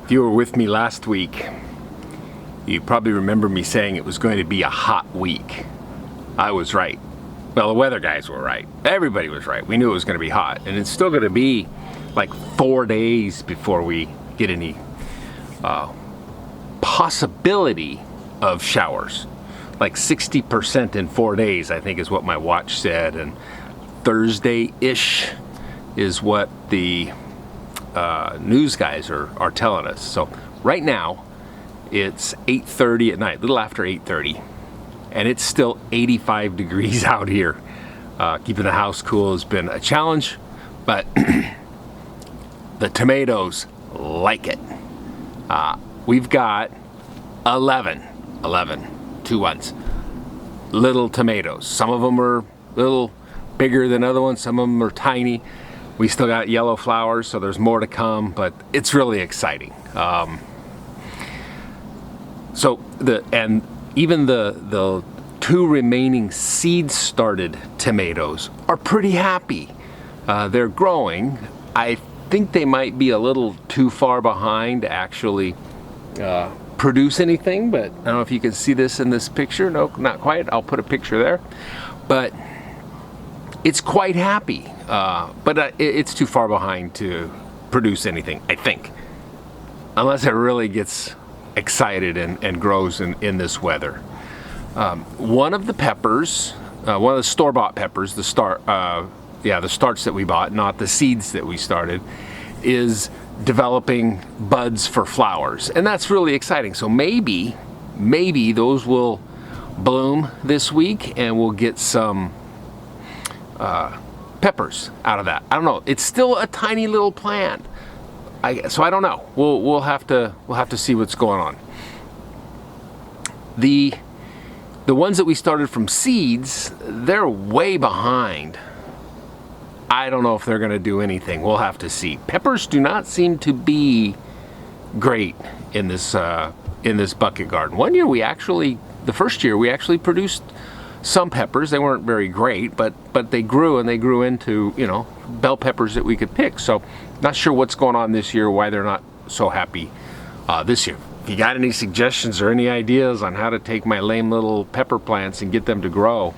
If you were with me last week, you probably remember me saying it was going to be a hot week. I was right. Well, the weather guys were right. Everybody was right. We knew it was going to be hot. And it's still going to be like 4 days before we get any possibility of showers. Like 60% in 4 days, I think is what my watch said. And Thursday-ish is what the news guys are telling us. So right now, it's 8:30 at night, a little after 8:30. And it's still 85 degrees out here. Keeping the house cool has been a challenge, but the tomatoes like it. We've got 11, 2 ones, little tomatoes. Some of them are a little bigger than other ones. Some of them are tiny. We still got yellow flowers, so there's more to come, but it's really exciting. Even the 2 remaining seed-started tomatoes are pretty happy. They're growing. I think they might be a little too far behind to actually produce anything, but I don't know if you can see this in this picture. No, not quite. I'll put a picture there. But it's quite happy, but it's too far behind to produce anything, I think. Unless it really gets excited and grows in this weather. One of the peppers, one of the store-bought peppers, the starts that we bought, not the seeds that we started, is developing buds for flowers, and that's really exciting. So maybe those will bloom this week, and we'll get some peppers out of that. I don't know. It's still a tiny little plant, so I don't know. We'll have to see what's going on. The ones that we started from seeds, they're way behind. I don't know if they're going to do anything. We'll have to see. Peppers do not seem to be great in this bucket garden. One year the first year we actually produced some peppers. They weren't very great, but they grew, and they grew into, bell peppers that we could pick. So not sure what's going on this year, why they're not so happy this year. If you got any suggestions or any ideas on how to take my lame little pepper plants and get them to grow,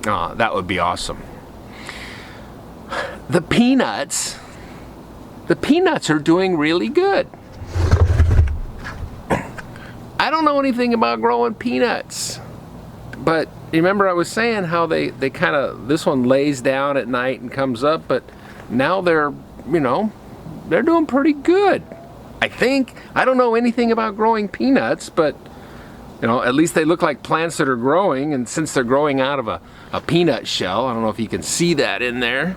that would be awesome. The peanuts are doing really good. I don't know anything about growing peanuts, but remember I was saying how they kind of, this one lays down at night and comes up, but now they're doing pretty good. I think. I don't know anything about growing peanuts, but at least they look like plants that are growing, and since they're growing out of a peanut shell, I don't know if you can see that in there,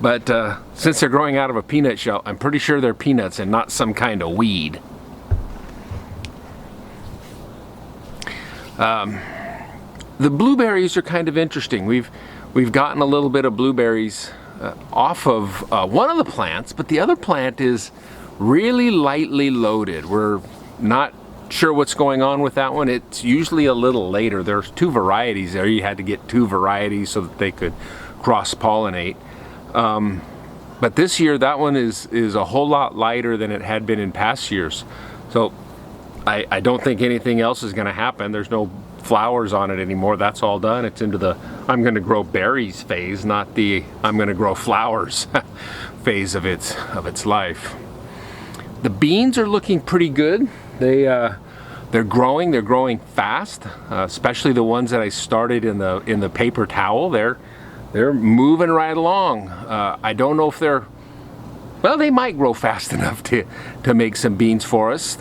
but since they're growing out of a peanut shell, I'm pretty sure they're peanuts and not some kind of weed. The blueberries are kind of interesting. We've gotten a little bit of blueberries off of one of the plants, but the other plant is really lightly loaded. We're not sure what's going on with that one. It's usually a little later. There's 2 varieties there. You had to get 2 varieties so that they could cross-pollinate. But this year, that one is a whole lot lighter than it had been in past years. So I don't think anything else is going to happen. There's no flowers on it anymore. That's all done. It's into the I'm going to grow berries phase, not the I'm going to grow flowers phase of its life. The beans are looking pretty good. They're growing. They're growing fast, especially the ones that I started in the paper towel. They're moving right along. I don't know if they might grow fast enough to make some beans for us.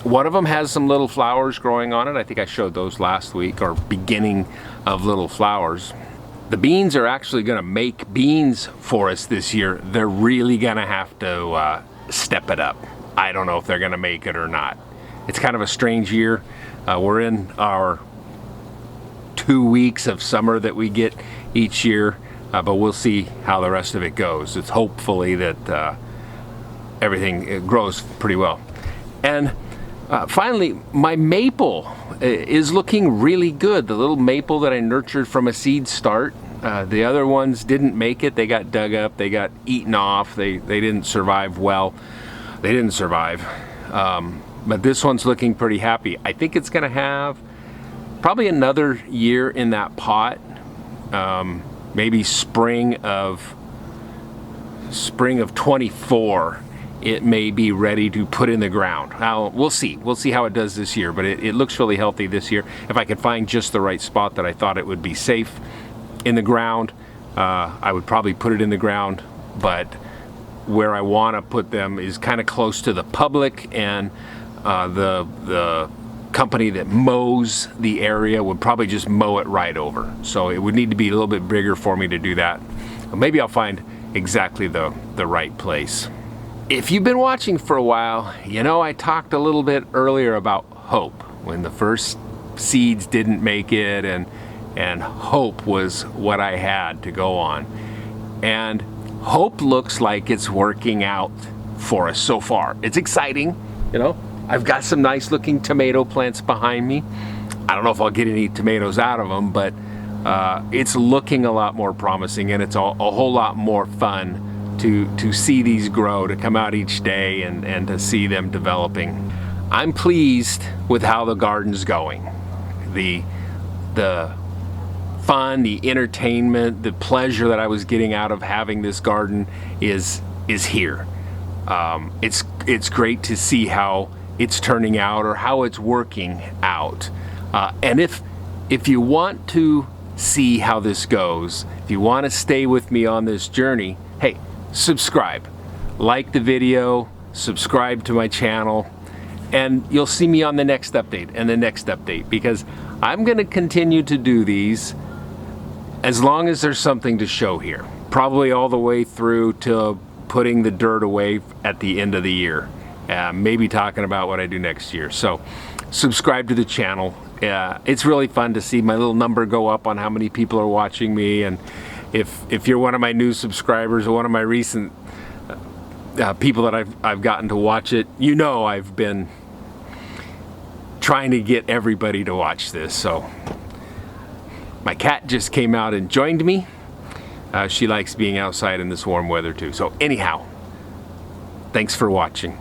One of them has some little flowers growing on it. I think I showed those last week, or beginning of little flowers. The beans are actually going to make beans for us this year. They're really going to have to step it up. I don't know if they're going to make it or not. It's kind of a strange year. We're in our 2 weeks of summer that we get each year, but we'll see how the rest of it goes. It's hopefully that everything grows pretty well. And finally, my maple is looking really good. The little maple that I nurtured from a seed start. The other ones didn't make it. They got dug up. They got eaten off. They didn't survive well. they didn't survive. But this one's looking pretty happy. I think it's gonna have probably another year in that pot. Maybe spring of 24, it may be ready to put in the ground. Now, we'll see. We'll see how it does this year, but it looks really healthy this year. If I could find just the right spot that I thought it would be safe in the ground, I would probably put it in the ground, but where I want to put them is kind of close to the public, and the company that mows the area would probably just mow it right over. So it would need to be a little bit bigger for me to do that. Maybe I'll find exactly the right place. If you've been watching for a while, you know I talked a little bit earlier about hope when the first seeds didn't make it, and hope was what I had to go on. And hope looks like it's working out for us so far. It's exciting, you know. I've got some nice looking tomato plants behind me. I don't know if I'll get any tomatoes out of them, but it's looking a lot more promising, and it's a whole lot more fun to see these grow, to come out each day and to see them developing. I'm pleased with how the garden's going. The fun, the entertainment, the pleasure that I was getting out of having this garden is here. It's great to see how it's turning out, or how it's working out. And if you want to see how this goes, if you want to stay with me on this journey, hey, subscribe, like the video, subscribe to my channel, and you'll see me on the next update and the next update, because I'm going to continue to do these as long as there's something to show here, probably all the way through to putting the dirt away at the end of the year. Maybe talking about what I do next year. So subscribe to the channel. It's really fun to see my little number go up on how many people are watching me, and if you're one of my new subscribers or one of my recent people that I've gotten to watch it, you know I've been trying to get everybody to watch this. So my cat just came out and joined me. She likes being outside in this warm weather too. So anyhow, thanks for watching.